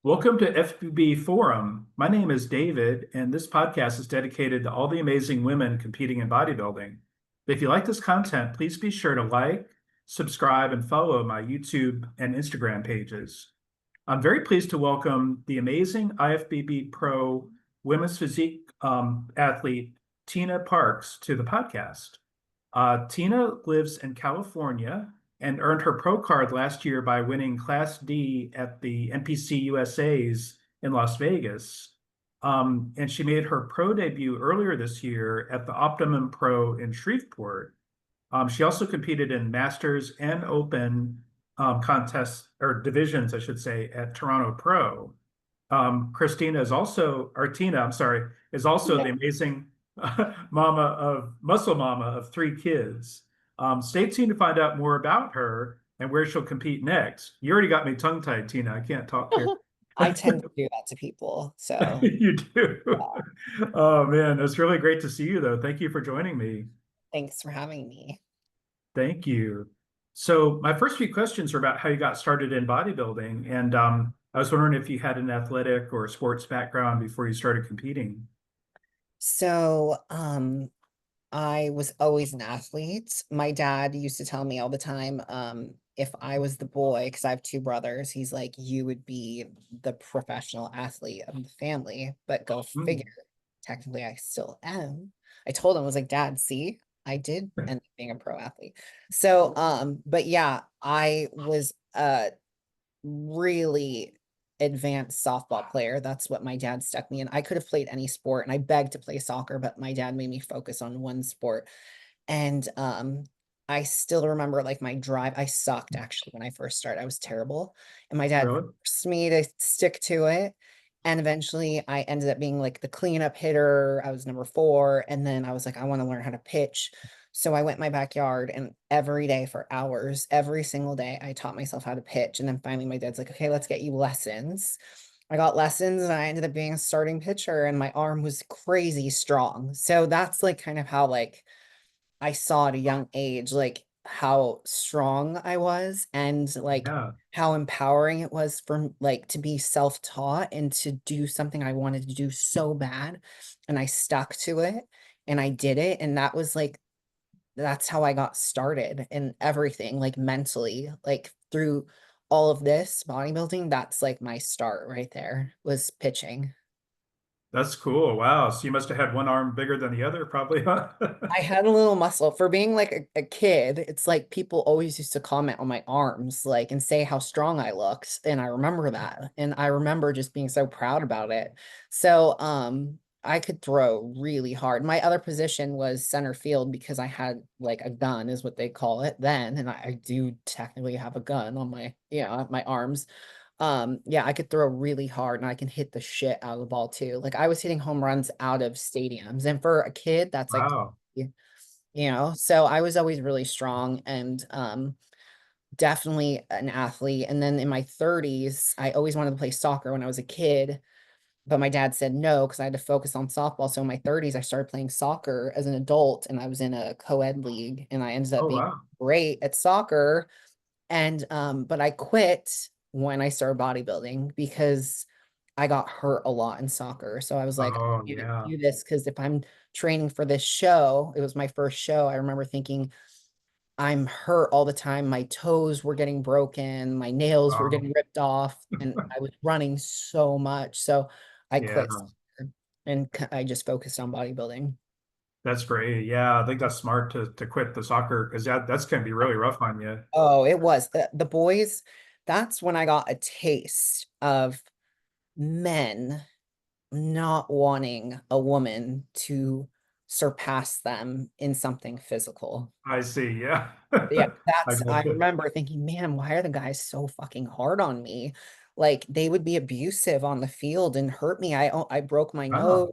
Welcome to FBB Forum. My name is David, and this podcast is dedicated to all the amazing women competing in bodybuilding. If you like this content, please be sure to like, subscribe, and follow my YouTube and Instagram pages. I'm very pleased to welcome the amazing IFBB Pro women's physique athlete, Tina Parks, to the podcast. Tina lives in California and earned her pro card last year by winning Class D at the NPC USAs in Las Vegas. And she made her pro debut earlier this year at the Optimum Pro in Shreveport. She also competed in Masters and Open contests or divisions, I should say, at Toronto Pro. Christina is also, or Tina, I'm sorry, is also the amazing muscle mama of three kids. Stay tuned to find out more about her and where she'll compete next. You already got me tongue-tied, Tina. I can't talk here. I tend to do that to people. So, You do. yeah, Oh man, it's really great to see you though. Thank you for joining me. thanks for having me. Thank you. So my first few questions are about how you got started in bodybuilding, and I was wondering if you had an athletic or sports background before you started competing. So, I was always an athlete. My dad used to tell me all the time, if I was the boy, because I have two brothers, he's like, you would be the professional athlete of the family. But go figure, Hmm. technically, I still am. I told him, I was like, Dad, see, I did end up being a pro athlete. So, but yeah, I was really advanced softball player. That's what my dad stuck me in. I could have played any sport and I begged to play soccer, but my dad made me focus on one sport. And I still remember like my drive. I sucked actually when I first started. I was terrible. And my dad Really? forced me to stick to it. And eventually I ended up being like the cleanup hitter. I was number four. And then I was like, I want to learn how to pitch. So I went in my backyard and every day for hours, every single day, I taught myself how to pitch. And then finally my dad's like, okay, let's get you lessons. I got lessons and I ended up being a starting pitcher and my arm was crazy strong. So that's like kind of how like I saw at a young age, like how strong I was and like Yeah. how empowering it was for like to be self-taught and to do something I wanted to do so bad. And I stuck to it and I did it. And that was like, that's how I got started in everything, like mentally, like through all of this bodybuilding. That's like my start right there was pitching. That's cool. Wow. So you must have had one arm bigger than the other, probably, huh? I had a little muscle for being like a kid. It's like people always used to comment on my arms, like, and say how strong I looked. And I remember that. And I remember just being so proud about it. So, I could throw really hard. My other position was center field because I had like a gun, is what they call it then. And I do technically have a gun on my, my arms. Yeah, I could throw really hard and I can hit the shit out of the ball too. Like I was hitting home runs out of stadiums. And for a kid, that's like, Wow. so I was always really strong and definitely an athlete. And then in my 30s, I always wanted to play soccer when I was a kid, but my dad said no because I had to focus on softball. So in my 30s, I started playing soccer as an adult and I was in a co-ed league and I ended up Oh, being wow. great at soccer. And but I quit when I started bodybuilding because I got hurt a lot in soccer. So I was like, Oh, I can't yeah. do this because if I'm training for this show, it was my first show. I remember thinking, I'm hurt all the time. My toes were getting broken, my nails were Wow. getting ripped off, and I was running so much. So I Yeah. quit soccer and I just focused on bodybuilding. That's great. Yeah. I think that's smart to quit the soccer because that's going to be really rough on you. Oh, it was the boys. That's when I got a taste of men not wanting a woman to surpass them in something physical. I see. Yeah. Yeah, I I gotcha. remember thinking, man, why are the guys so fucking hard on me? Like they would be abusive on the field and hurt me. I broke my Wow.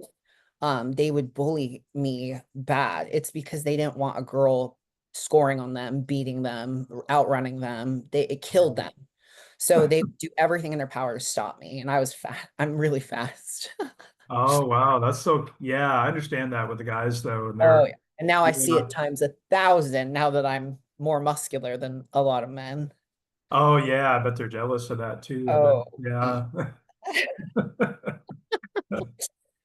nose. They would bully me bad. It's because they didn't want a girl scoring on them, beating them, outrunning them. It killed them. So they would do everything in their power to stop me. And I was fast. I'm really fast. Oh, wow. That's so, yeah, I understand that with the guys though. And Oh they're, yeah. And now I see yeah. it times 1,000 now that I'm more muscular than a lot of men. Oh, yeah. I bet they're jealous of that too. But Oh, yeah.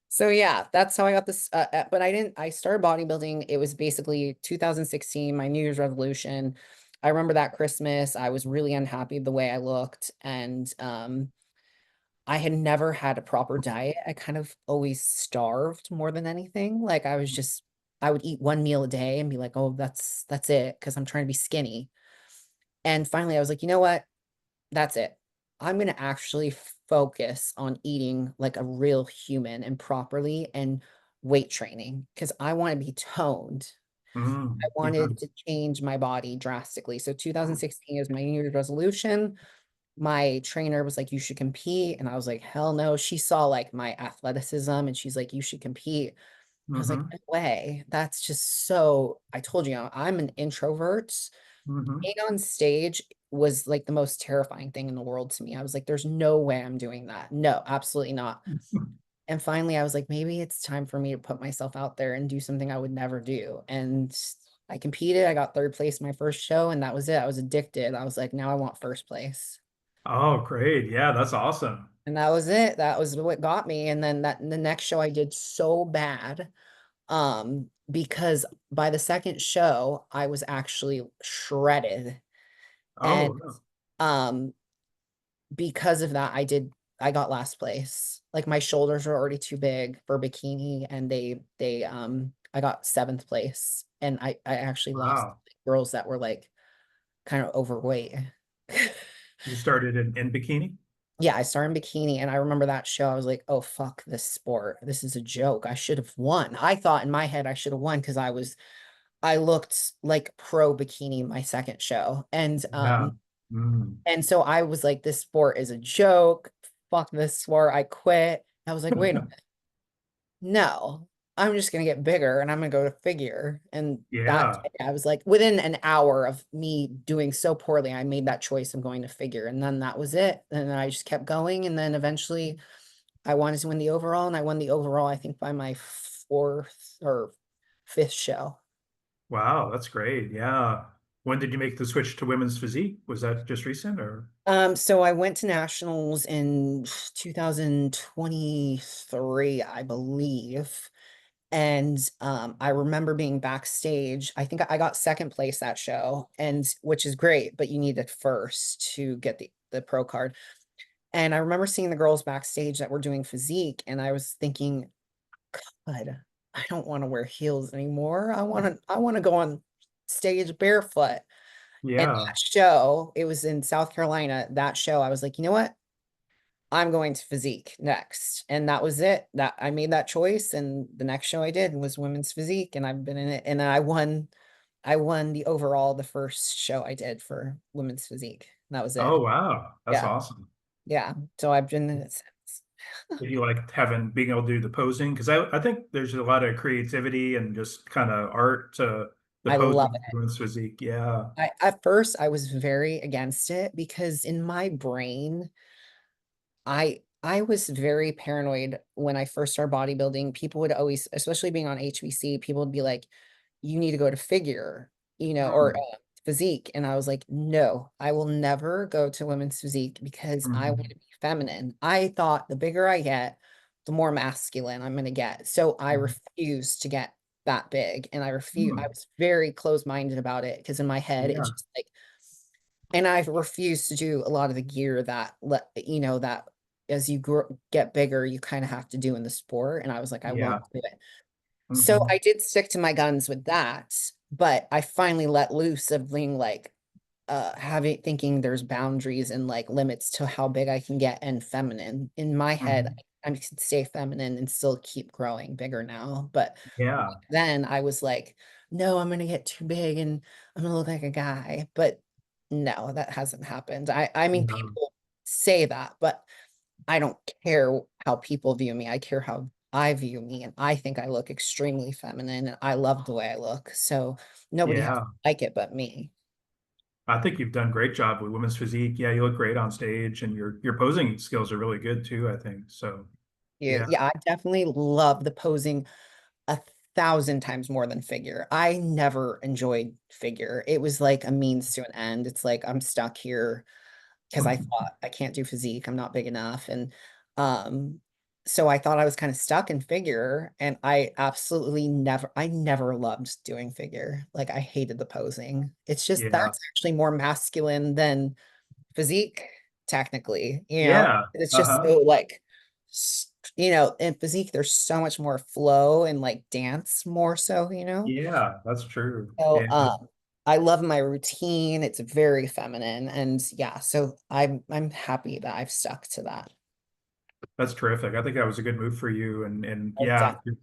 So yeah, that's how I got this. But I started bodybuilding. It was basically 2016, my New Year's resolution. I remember that Christmas, I was really unhappy the way I looked. And I had never had a proper diet. I kind of always starved more than anything. Like I would eat one meal a day and be like, oh, that's it, because I'm trying to be skinny. And finally I was like, you know what? That's it. I'm going to actually focus on eating like a real human and properly and weight training because I want to be toned. I Yeah. wanted to change my body drastically. So 2016 is my New Year's resolution. My trainer was like, you should compete. And I was like, hell no. She saw like my athleticism and she's like, you should compete. I was like, Hmm. no way. That's just so, I told you, I'm an introvert. Hmm. Being on stage was like the most terrifying thing in the world to me. I was like, there's no way I'm doing that. No, absolutely not. And finally, I was like, maybe it's time for me to put myself out there and do something I would never do. And I competed. I got third place my first show, and that was it. I was addicted. I was like, now I want first place. Oh, great. Yeah, that's awesome. And that was it. That was what got me. And then the next show I did so bad because by the second show I was actually shredded. And Oh, um because of that, I got last place. Like my shoulders were already too big for bikini and I got seventh place. And I actually lost wow. girls that were like kind of overweight. You started in bikini? Yeah, I started in bikini and I remember that show. I was like, oh fuck this sport. This is a joke. I should have won. I thought in my head I should have won because I looked like pro bikini my second show. Yeah. Mm. And so I was like, this sport is a joke. Fuck this sport. I quit. I was like, wait a minute. No, I'm just gonna get bigger and I'm gonna go to figure. And that Yeah. I was like, within an hour of me doing so poorly, I made that choice of going to figure. And then that was it. And then I just kept going. And then eventually I wanted to win the overall, and I won the overall, I think, by my fourth or fifth show. Wow, that's great. Yeah. When did you make the switch to women's physique? Was that just recent or? So I went to nationals in 2023, I believe. And I remember being backstage. I think I got second place that show, and which is great, but you need it first to get the pro card. And I remember seeing the girls backstage that were doing physique, and I was thinking, God, I don't want to wear heels anymore. I want to go on stage barefoot. And Yeah. that show, it was in South Carolina. That show, I was like, you know what? I'm going to physique next. And that was it. That I made that choice. And the next show I did was women's physique. And I've been in it. And I won the overall the first show I did for women's physique. And that was it. Oh, wow. That's Yeah. awesome. Yeah. So I've been in it since. Did you like having being able to do the posing? Because I think there's a lot of creativity and just kind of art to the I love posing it. women's physique. Yeah. At first I was very against it because in my brain, I was very paranoid when I first started bodybuilding. People would always, especially being on HBC, people would be like, you need to go to figure, or Mm. physique. And I was like, no, I will never go to women's physique because I want Mhm. to be feminine. I thought the bigger I get, the more masculine I'm going to get. So I Mhm. refused to get that big. And I Mm. was very close-minded about it because in my head, it's Yeah. just like, and I've refused to do a lot of the gear that as you get bigger, you kind of have to do in the sport. And I was like, I Yeah. won't do it. So Hmm. I did stick to my guns with that, but I finally let loose of being like, having thinking there's boundaries and like limits to how big I can get and feminine. In my head, Hmm. I can stay feminine and still keep growing bigger now. But Yeah. then I was like, no, I'm gonna get too big and I'm gonna look like a guy. But no, that hasn't happened. I mean, No. people say that, but I don't care how people view me. I care how I view me. And I think I look extremely feminine and I love the way I look. So nobody has to Yeah. like it but me. I think you've done a great job with women's physique. Yeah, you look great on stage, and your posing skills are really good too, I think. So, Yeah, yeah. yeah, I definitely love the posing 1,000 times more than figure. I never enjoyed figure. It was like a means to an end. It's like I'm stuck here because I thought I can't do physique. I'm not big enough. And Um, so I thought I was kind of stuck in figure, and I never loved doing figure. Like I hated the posing. It's just Yeah. that's actually more masculine than physique, technically, Yeah. it's just Uh-huh. so like, in physique, there's so much more flow and like dance more so. Yeah, that's true. So, Yeah, I love my routine. It's very feminine, and yeah, so I'm happy that I've stuck to that. that's terrific. I think that was a good move for you. And I yeah, definitely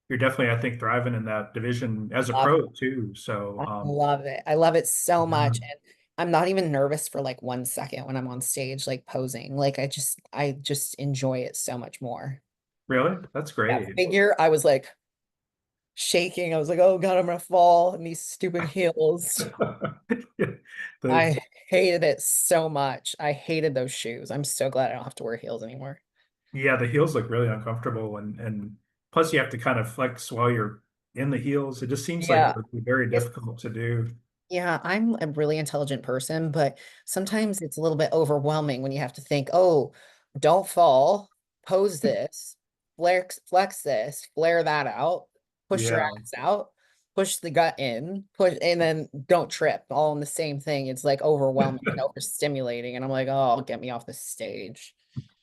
you're definitely, I think, thriving in that division as a love pro too. So I love it. I love it so yeah. much. And I'm not even nervous for like 1 second when I'm on stage, like posing. Like I just enjoy it so much more. Really? That's Yeah. great. Figure, I was like shaking. I was like, oh God, I'm gonna fall in these stupid heels. The I hated it so much. I hated those shoes. I'm so glad I don't have to wear heels anymore. yeah, the heels look really uncomfortable and plus you have to kind of flex while you're in the heels. It just seems like it Yeah. would be very It's difficult to do. Yeah, I'm a really intelligent person, but sometimes it's a little bit overwhelming when you have to think, oh, don't fall, pose this, flex this, flare that out, push your Yeah. ass out, push the gut in, push, and then don't trip, all in the same thing. It's like overwhelming and overstimulating. And I'm like, oh, get me off the stage.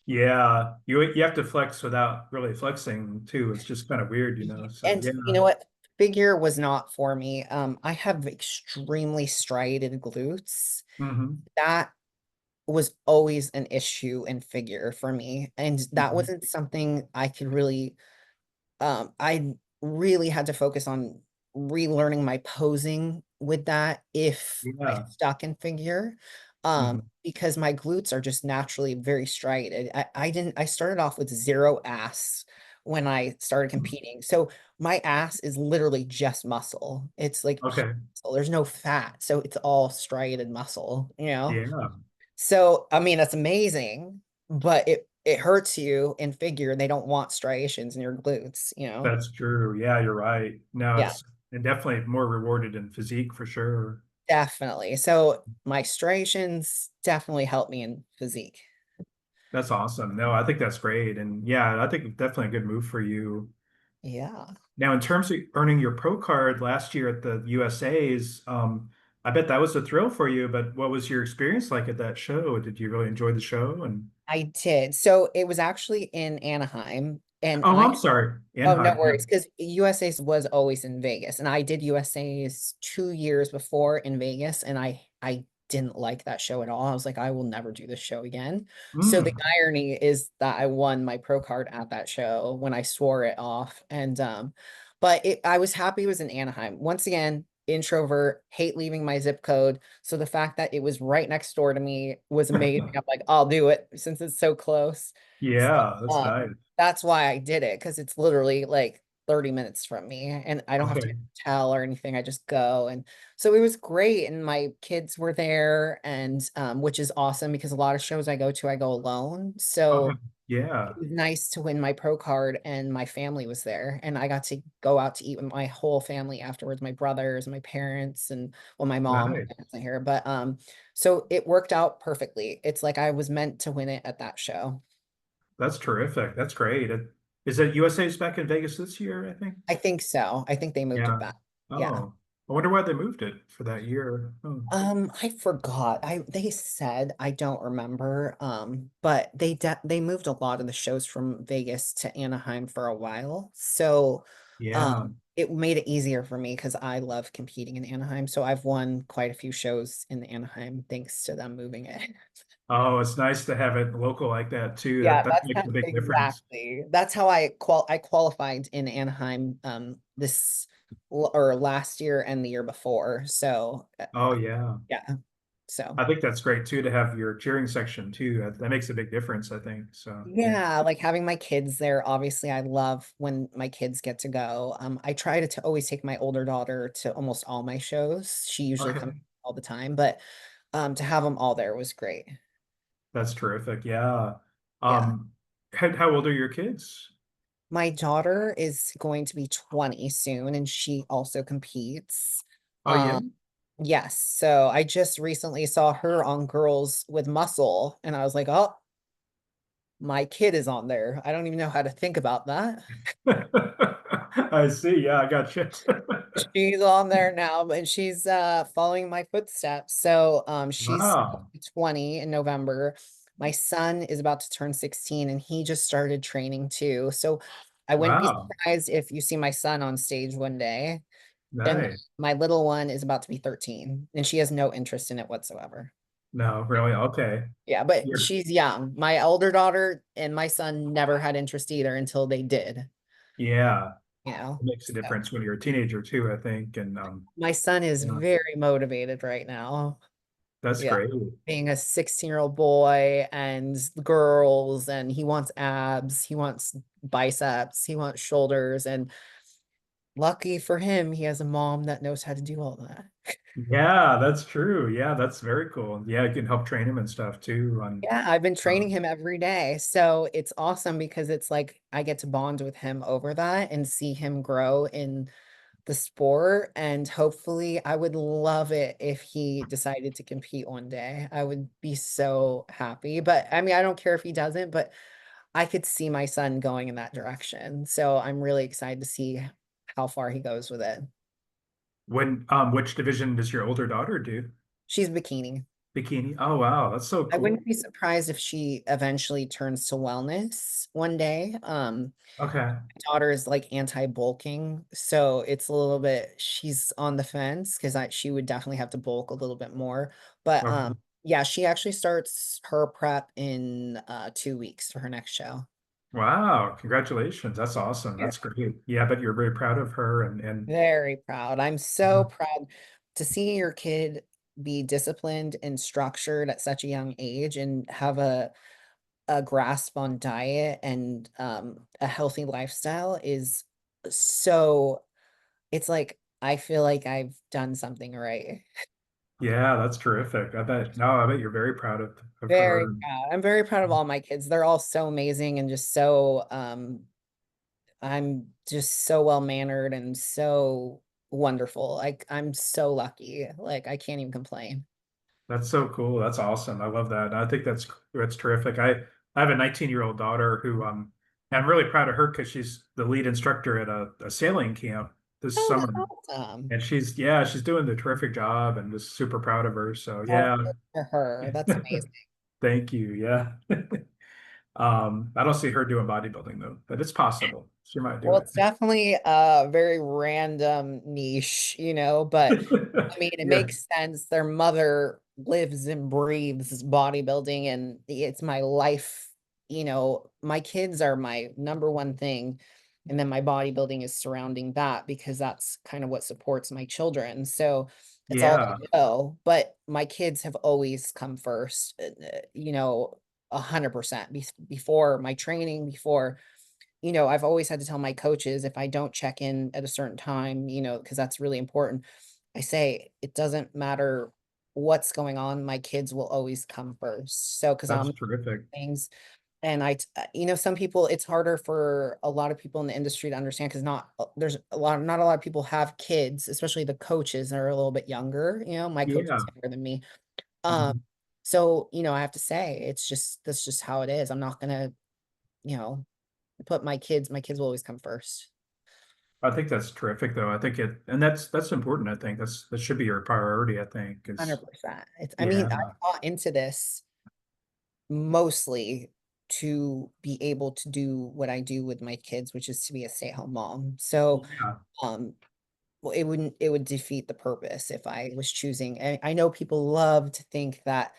Yeah. You have to flex without really flexing too. It's just kind of weird, So And yeah. you know what? Figure was not for me. I have extremely striated glutes. Hmm. That was always an issue in figure for me. And that Hmm. wasn't something I really had to focus on relearning my posing with that if I Yeah. stuck in figure. Hmm. Because my glutes are just naturally very striated. I started off with zero ass when I started competing. So my ass is literally just muscle. It's like pure Okay. muscle. There's no fat. So it's all striated muscle. Yeah. So, I mean, that's amazing, but it hurts you in figure. They don't want striations in your glutes. That's true. Yeah, you're right. No, Yeah, it's and definitely more rewarded in physique for sure. definitely. So my striations definitely help me in physique. That's awesome. No, I think that's great. And yeah, I think definitely a good move for you. Yeah. Now, in terms of earning your pro card last year at the USAs, I bet that was a thrill for you, but what was your experience like at that show? Did you really enjoy the show? And I did. So it was actually in Anaheim, and oh, I'm sorry, oh, no Anaheim. Yeah. worries, because USA's was always in Vegas, and I did USA's 2 years before in Vegas, and I didn't like that show at all. I was like, I will never do this show again. So the Mm, irony is that I won my pro card at that show when I swore it off, and but I was happy it was in Anaheim. Once again, introvert, hate leaving my zip code. So the fact that it was right next door to me was amazing. I'm like, I'll do it since it's so close. So, yeah, that's nice. that's why I did it, because it's literally like 30 minutes from me and I don't have to Okay. tell or anything. I just go. And so it was great. And my kids were there, and which is awesome because a lot of shows I go to, I go alone. Okay. So Yeah. it was nice to win my pro card, and my family was there, and I got to go out to eat with my whole family afterwards, my brothers, my parents, and well, my mom, my Nice. parents are here. But so it worked out perfectly. It's like I was meant to win it at that show. That's terrific. That's great. Is it USA's back in Vegas this year, I think? I think so. I think they moved it Yeah. back. Yeah. Oh, I wonder why they moved it for that year. Oh, I forgot. They said, I don't remember. But they moved a lot of the shows from Vegas to Anaheim for a while. So yeah. it made it easier for me because I love competing in Anaheim. So I've won quite a few shows in Anaheim thanks to them moving it. Oh, it's nice to have it local like that too. That Yeah, that makes a big difference. exactly. That's how I qualified in Anaheim this or last year and the year before. So Oh yeah. yeah. So I think that's great too to have your cheering section too. That makes a big difference, I think. So yeah. yeah, like having my kids there, obviously I love when my kids get to go. I try to always take my older daughter to almost all my shows. She usually comes Okay. all the time, but to have them all there was great. That's terrific. Yeah. Yeah. Um, how old are your kids? My daughter is going to be 20 soon, and she also competes. Oh yeah. Um, yes, so I just recently saw her on Girls with Muscle, and I was like, oh, my kid is on there. I don't even know how to think about that. I see. Yeah, I got you. She's on there now, and she's following my footsteps. So she's Wow. 20 in November. My son is about to turn 16 and he just started training too. So I wouldn't be Wow. surprised if you see my son on stage one day. And Nice. my little one is about to be 13 and she has no interest in it whatsoever. No, really? Okay. Yeah, but You're, she's young. My older daughter and my son never had interest either until they did, yeah, you know. it makes a So difference when you're a teenager too, I think. And my son is yeah, very motivated right now. that's Yeah. great. Being a 16-year-old boy and girls, and he wants abs, he wants biceps, he wants shoulders. And lucky for him, he has a mom that knows how to do all that. Yeah, that's true. Yeah, that's very cool. Yeah, you can help train him and stuff too. On Yeah, I've been training um, him every day. So it's awesome because it's like I get to bond with him over that and see him grow in the sport. And hopefully, I would love it if he decided to compete one day. I would be so happy. But I mean, I don't care if he doesn't, but I could see my son going in that direction. So I'm really excited to see how far he goes with it. when which division does your older daughter do? She's bikini. Bikini? Oh wow, that's so I cool. wouldn't be surprised if she eventually turns to wellness one day. Okay. My daughter is like anti-bulking, so it's a little bit, she's on the fence because she would definitely have to bulk a little bit more. But Okay. yeah, she actually starts her prep in 2 weeks for her next show. Wow, congratulations. That's awesome. Yeah. That's great. Yeah, but you're very proud of her and Very proud. I'm so yeah. proud to see your kid be disciplined and structured at such a young age and have a grasp on diet and a healthy lifestyle is so, it's like I feel like I've done something right. Yeah, that's terrific. I bet. No, I bet you're very proud of Very her. proud. I'm very proud of all my kids. They're all so amazing and just so I'm just so well mannered and so wonderful. Like I'm so lucky. Like I can't even complain. That's so cool. That's awesome. I love that. I think that's terrific. I have a 19-year-old daughter who I'm really proud of her because she's the lead instructor at a sailing camp this Oh, summer. that's awesome. And she's doing the terrific job and just super proud of her. So Oh, yeah. good for her. That's amazing. Thank you. Yeah. I don't see her doing bodybuilding though, but it's possible. She might do Well, it. it's definitely a very random niche, but I mean, it Yeah. makes sense. Their mother lives and breathes bodybuilding, and it's my life. My kids are my number one thing. And then my bodybuilding is surrounding that because that's kind of what supports my children. So it's all Yeah. I know. But my kids have always come first, 100% before my training, before I've always had to tell my coaches if I don't check in at a certain time, because that's really important. I say it doesn't matter what's going on, my kids will always come first. So, because That's I'm terrific. things, and some people, it's harder for a lot of people in the industry to understand because not a lot of people have kids, especially the coaches that are a little bit younger. My coach is Yeah. younger than me. Um, Mhm. so, I have to say, that's just how it is. I'm not gonna, you know, put my kids will always come first. I think that's terrific though. I think and that's important. I think that should be your priority, I think, is 100%. I mean, yeah. I got into this mostly to be able to do what I do with my kids, which is to be a stay-at-home mom. So, Yeah. um, well, it would defeat the purpose if I was choosing. I know people love to think that,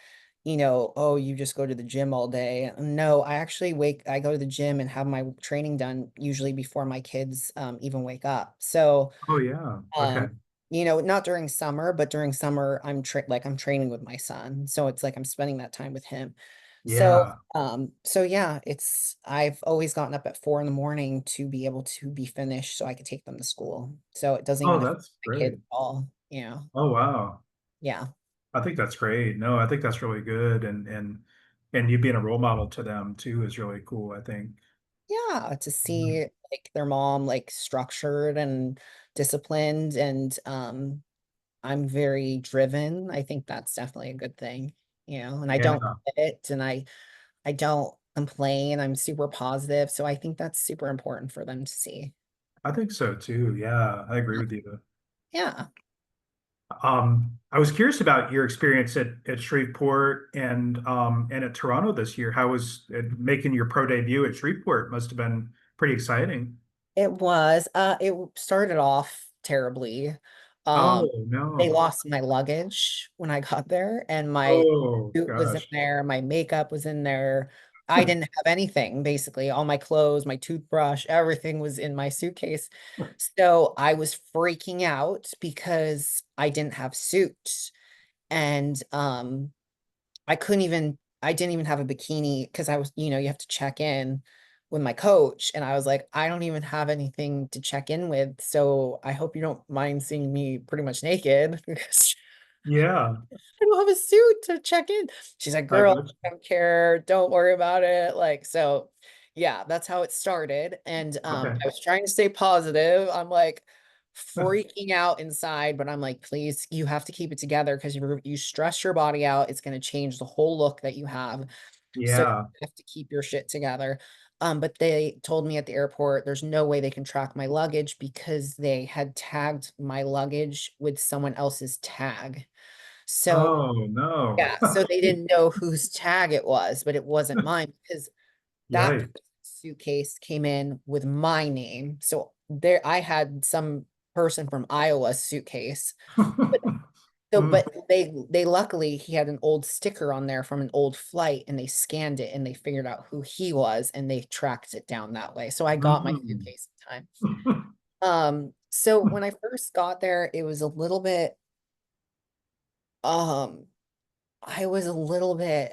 oh, you just go to the gym all day. No, I go to the gym and have my training done usually before my kids even wake up. So, Oh yeah. Okay. Um, not during summer, but during summer, I'm training with my son. So it's like I'm spending that time with him. So, Yeah. so yeah, I've always gotten up at 4 in the morning to be able to be finished so I could take them to school. So it doesn't Oh, even affect that's my kids great. at all. Oh wow. Yeah. I think that's great. No, I think that's really good. And you being a role model to them too is really cool, I think. Yeah. To Mhm. see like their mom like structured and disciplined and I'm very driven. I think that's definitely a good thing, and I don't Yeah. quit and I don't complain. I'm super positive. So I think that's super important for them to see. I think so too. Yeah, I agree with you. Yeah. I was curious about your experience at Shreveport and at Toronto this year. How was it making your pro debut at Shreveport? Must have been pretty exciting. It was. It started off terribly. Um, Oh they no. lost my luggage when I got there, and my Oh suit was in gosh. there, my makeup was in there. I didn't have anything, basically. All my clothes, my toothbrush, everything was in my suitcase. So I was freaking out because I didn't have suit. And I didn't even have a bikini because I was, you have to check in with my coach. And I was like, I don't even have anything to check in with. So I hope you don't mind seeing me pretty much naked because Yeah, I don't have a suit to check in. She's like, I girl, bet. I don't care. Don't worry about it. Like, so yeah, that's how it started. And Okay. I was trying to stay positive. I'm like freaking out inside, but I'm like, please, you have to keep it together because you stress your body out, it's going to change the whole look that you have. So you Yeah. have to keep your shit together. But they told me at the airport there's no way they can track my luggage because they had tagged my luggage with someone else's tag. So Oh no. yeah, so they didn't know whose tag it was, but it wasn't mine because that Yay. suitcase came in with my name. So there I had some person from Iowa's suitcase. But so Mm, but they luckily he had an old sticker on there from an old flight and they scanned it and they figured out who he was and they tracked it down that way. So I got my mm. suitcase in time. So when I first got there, it was a little bit um I was a little bit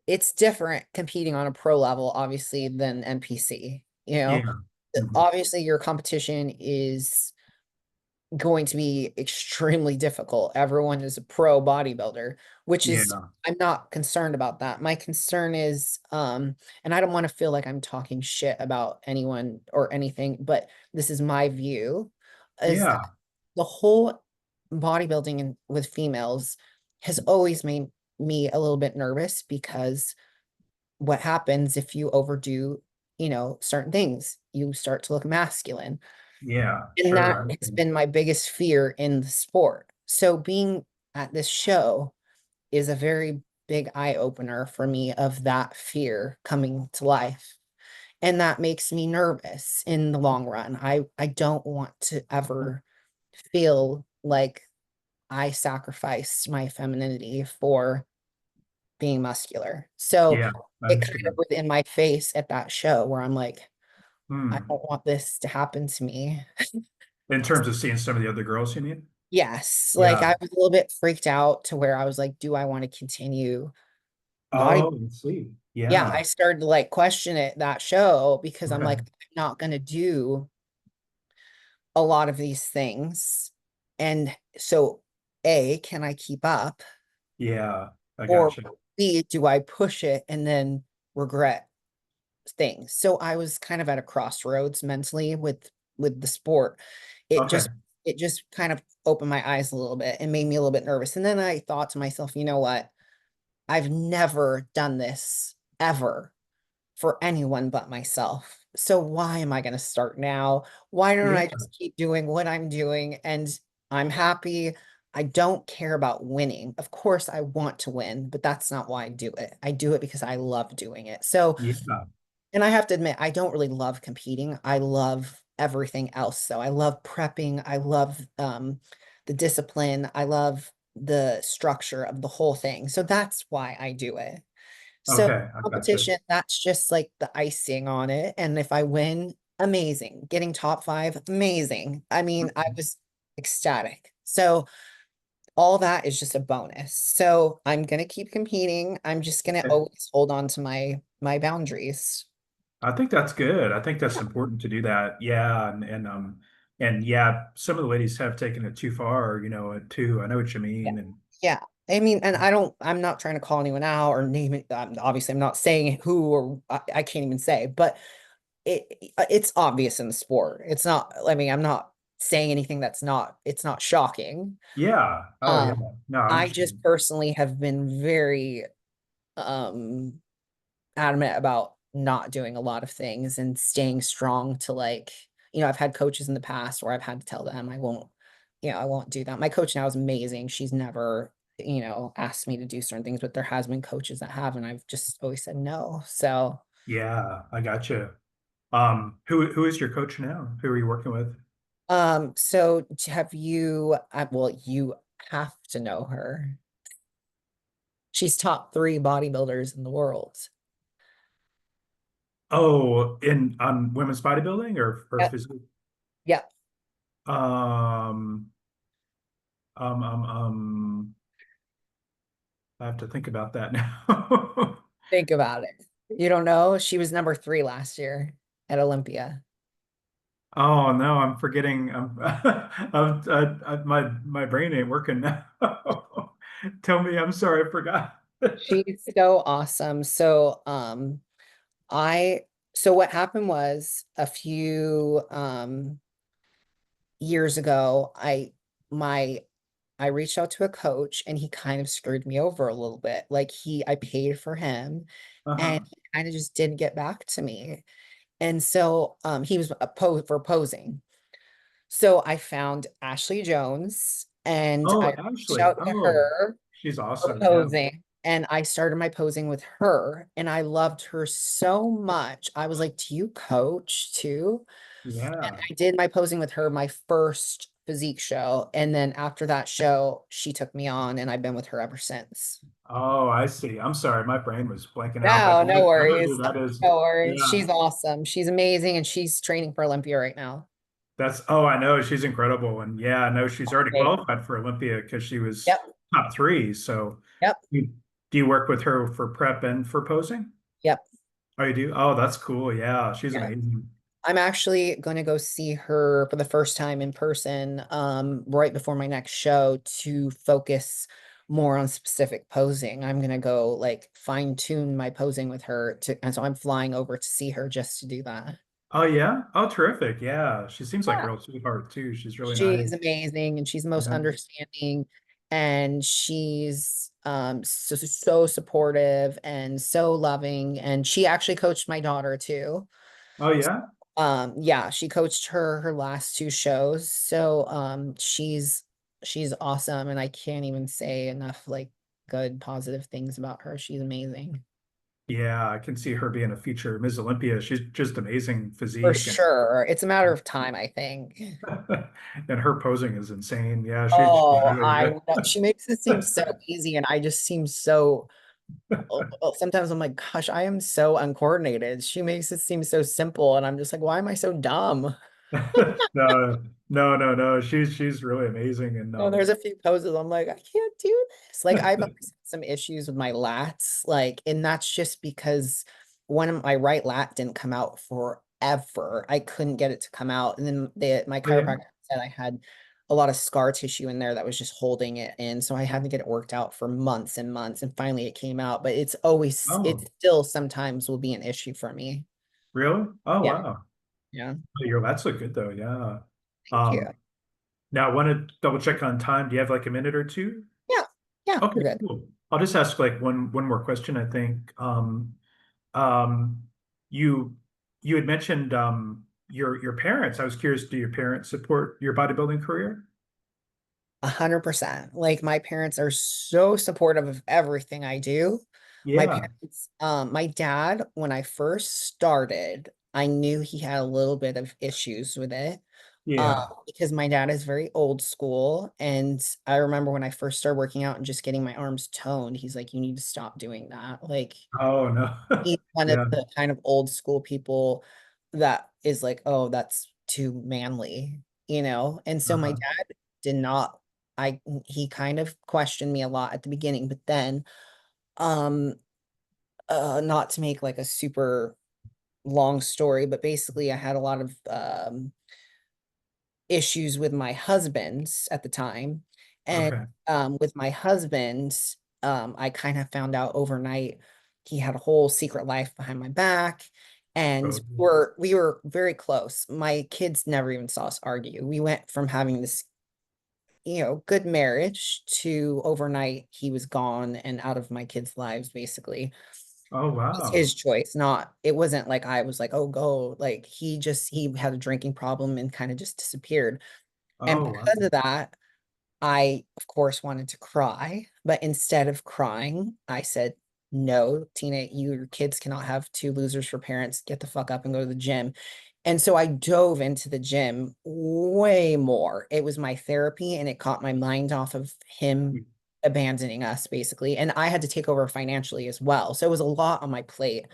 it's different competing on a pro level, obviously, than NPC. Yeah. Mhm. Obviously, your competition is going to be extremely difficult. Everyone is a pro bodybuilder, which is, Yeah. I'm not concerned about that. My concern is, and I don't want to feel like I'm talking shit about anyone or anything, but this is my view, is that Yeah. the whole bodybuilding with females has always made me a little bit nervous because what happens if you overdo, certain things? You start to look masculine. Yeah. And that Sure. has been my biggest fear in the sport. So being at this show is a very big eye opener for me of that fear coming to life. And that makes me nervous in the long run. I don't want to ever feel like I sacrificed my femininity for being muscular. So Yeah. I it kind of understand. was in my face at that show where I'm like, I Hmm. don't want this to happen to me. In terms of seeing some of the other girls, you mean? Yes, like Yeah. I was a little bit freaked out to where I was like, do I want to continue body? Oh, let's see. Yeah, Yeah. I started to like question it that show because I'm like, Okay. I'm not gonna do a lot of these things. And so A, can I keep up? Yeah. I Or gotcha. B, do I push it and then regret things? So I was kind of at a crossroads mentally with the sport. It Okay. just it just kind of opened my eyes a little bit and made me a little bit nervous. And then I thought to myself, you know what? I've never done this ever for anyone but myself. So why am I going to start now? Why don't Yeah. I just keep doing what I'm doing? And I'm happy. I don't care about winning. Of course, I want to win, but that's not why I do it. I do it because I love doing it. So, Yeah. and I have to admit, I don't really love competing. I love everything else. So I love prepping. I love the discipline. I love the structure of the whole thing. So that's why I do it. So Okay. I gotcha. competition, that's just like the icing on it. And if I win, amazing. Getting top five, amazing. I mean, I was ecstatic. So all that is just a bonus. So I'm gonna keep competing. I'm just gonna Okay. always hold on to my boundaries. I think that's good. I think that's important to do that. Yeah. And yeah, some of the ladies have taken it too far, too. I know what you Yeah. mean. And Yeah. I mean, and I'm not trying to call anyone out or name it. Obviously, I'm not saying who or I can't even say, but it's obvious in the sport. It's not, I mean, I'm not saying anything it's not shocking. yeah. Oh, yeah. Um, No, I I just understand. personally have been very um adamant about not doing a lot of things and staying strong to like, I've had coaches in the past where I've had to tell them I won't do that. My coach now is amazing. She's never, asked me to do certain things, but there has been coaches that have, and I've just always said no. So, Yeah, I got you. Who is your coach now? Who are you working with? so have you, well, you have to know her. She's top three bodybuilders in the world. Oh, in on women's bodybuilding or Yep. physique? Yep. Um, um, um, um, I have to think about that now. Think about it. You don't know? She was number three last year at Olympia. Oh no, I'm forgetting. My brain ain't working now. Tell me, I'm sorry, I forgot. She's so awesome. I, so what happened was a few, years ago, my, I reached out to a coach and he kind of screwed me over a little bit. Like I paid for him and Uh-huh. he kind of just didn't get back to me. And so, he was for posing. So I found Ashley Jones and I Oh, reached Ashley. out to Oh, her she's for awesome. Yeah. posing. And I started my posing with her and I loved her so much. I was like, do you coach too? And Yeah. I did my posing with her my first physique show. And then after that show, she took me on and I've been with her ever since. Oh, I see. I'm sorry, my brain was blanking out, but No, no I know who worries. that is. No worries. Yeah. She's awesome. She's amazing and she's training for Olympia right now. Oh, I know she's incredible. And yeah, I know she's already Amazing. qualified for Olympia because she was Yep. top three. So Yep. you, do you work with her for prep and for posing? Yep. Oh, you do? Oh, that's cool. Yeah, she's Yeah. amazing. I'm actually going to go see her for the first time in person, right before my next show to focus more on specific posing. I'm going to go like fine tune my posing with her and so I'm flying over to see her just to do that. Oh, yeah. Oh, terrific. Yeah. She seems like a Yeah. real sweetheart too. She's really nice. She's amazing and she's the most Yeah. understanding and she's so supportive and so loving and she actually coached my daughter too. Oh, yeah. Yeah, she coached her last two shows. So she's awesome and I can't even say enough like good positive things about her. She's amazing. Yeah. I can see her being a future Ms. Olympia. She's just amazing For physique sure. It's a matter of time, I think. and her posing is insane. Yeah. She's Oh, really I good. know. She makes it seem so easy and I just seem so sometimes I'm like, gosh, I am so uncoordinated. She makes it seem so simple and I'm just like, why am I so dumb? No, no. She's really amazing. And No, there's a few poses I'm like, I can't do this. Like I've always had some issues with my lats, like, and that's just because one of my right lat didn't come out forever. I couldn't get it to come out. And then my oh, yeah. chiropractor said I had a lot of scar tissue in there that was just holding it in. So I had to get it worked out for months and months. And finally it came out. But it Oh, still sometimes will be an issue for me. really? Oh, Yeah. wow. Yeah. Oh, your lats look good though. Yeah. Thank you. Now I want to double check on time. Do you have like a minute or two? Yeah. Yeah. Okay, We're good. cool. I'll just ask like one more question, I think. Um, you you had mentioned your parents. I was curious, do your parents support your bodybuilding career? 100%. Like my parents are so supportive of everything I do. Yeah, My dad, when I first started, I knew he had a little bit of issues with it. Um, yeah. because my dad is very old school. And I remember when I first started working out and just getting my arms toned, he's like, you need to stop doing that. Like Oh no. he's one of Yeah. the kind of old school people that is like, oh, that's too manly, And so my Uh-huh. dad did not, he kind of questioned me a lot at the beginning, but then, um, not to make like a super long story, but basically I had a lot of, issues with my husband at the time. And Okay. with my husband, I kind of found out overnight he had a whole secret life behind my back. And Oh, we were very close. My kids never even saw us argue. We went from having this, good marriage to overnight he was gone and out of my kids' lives, basically. Oh, It's wow. his choice, not it wasn't like I was like, oh, go. Like he had a drinking problem and kind of just disappeared. And Oh, wow. because of that, I, of course, wanted to cry, but instead of crying, I said, no, Tina, your kids cannot have two losers for parents. Get the fuck up and go to the gym. And so I dove into the gym way more. It was my therapy and it caught my mind off of him abandoning us, basically. And I had to take over financially as well. So it was a lot on my plate.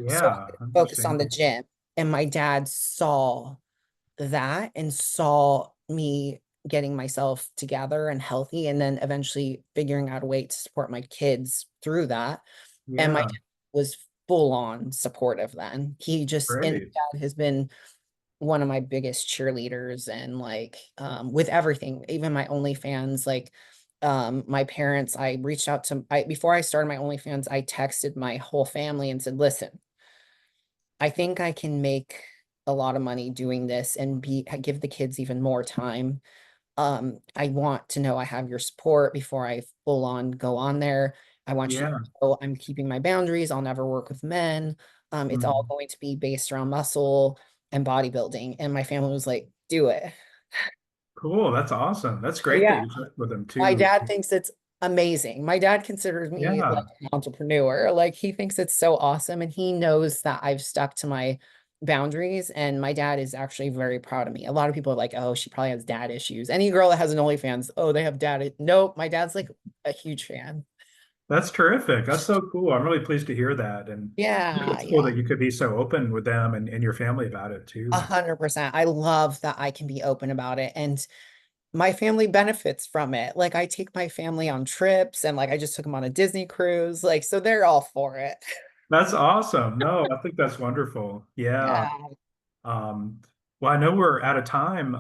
So I Yeah, focused on the understandable. gym. And my dad saw that and saw me getting myself together and healthy and then eventually figuring out a way to support my kids through that. And my Yeah, dad was full on supportive then. He just, and great. my dad has been one of my biggest cheerleaders and like with everything, even my OnlyFans, like my parents, I reached out to I before I started my OnlyFans, I texted my whole family and said, listen, I think I can make a lot of money doing this and give the kids even more time. I want to know I have your support before I full on go on there. I want you to Yeah. know I'm keeping my boundaries. I'll never work with men. It's all Mhm. going to be based around muscle and bodybuilding. And my family was like, do it. Cool. That's awesome. That's So great that yeah, you checked with them my too. dad thinks it's amazing. My dad considers me like Yeah, an entrepreneur. Like he thinks it's so awesome and he knows that I've stuck to my boundaries and my dad is actually very proud of me. A lot of people are like, "Oh, she probably has dad issues." Any girl that has an OnlyFans, "Oh, they have dad." Nope, my dad's like a huge fan. that's terrific. That's so cool. I'm really pleased to hear that. And Yeah, it's cool yeah. that you could be so open with them and your family about it A too. 100%. I love that I can be open about it and my family benefits from it. Like I take my family on trips and like I just took them on a Disney cruise. Like so they're all for it. That's awesome. No, I think that's wonderful. Yeah. Yeah. Um, well, I know we're out of time.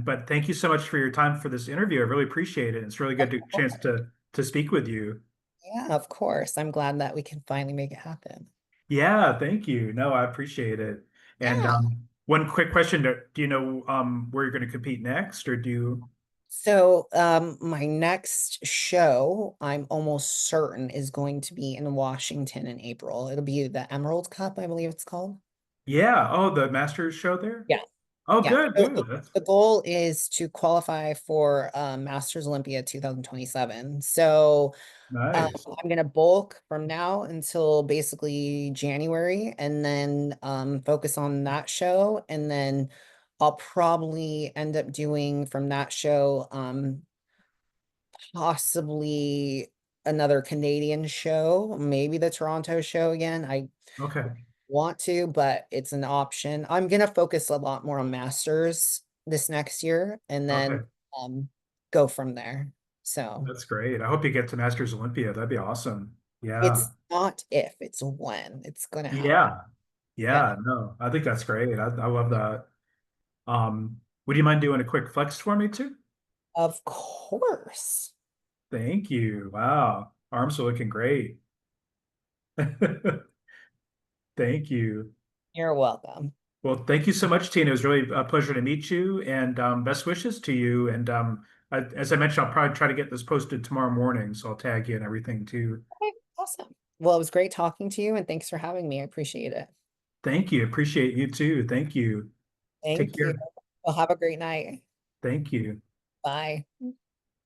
But thank you so much for your time for this interview. I really appreciate it. It's really good Of to chance course. to speak with you. Yeah, of course. I'm glad that we can finally make it happen. Yeah, thank you. No, I appreciate it. And Yeah. one quick question, do you know where you're going to compete next or do you? So, my next show, I'm almost certain, is going to be in Washington in April. It'll be the Emerald Cup, I believe it's called. Yeah. Oh, the Masters show there? Yeah. Oh, Yeah. good, So good. That's the goal is to qualify for Masters Olympia 2027. So, nice. I'm gonna bulk from now until basically January and then focus on that show. And then I'll probably end up doing from that show possibly another Canadian show, maybe the Toronto show again. I Okay. want to, but it's an option. I'm gonna focus a lot more on Masters this next year and Okay. then um go from there. So That's great. I hope you get to Masters Olympia. That'd be awesome. Yeah. it's not if, it's when it's gonna happen. Yeah. Yeah, Yeah. No, I think that's great. I love that. Would you mind doing a quick flex for me too? of course. Thank you. Wow. Arms are looking great. Thank you. You're welcome. Well, thank you so much, Tina. It was really a pleasure to meet you and best wishes to you. And as I mentioned, I'll probably try to get this posted tomorrow morning. So I'll tag you and everything too. Okay, awesome. Well, it was great talking to you and thanks for having me. I appreciate it. Thank you. Appreciate you too. Thank you. Take Thank you. care. Well, have a great night. Thank you. Bye.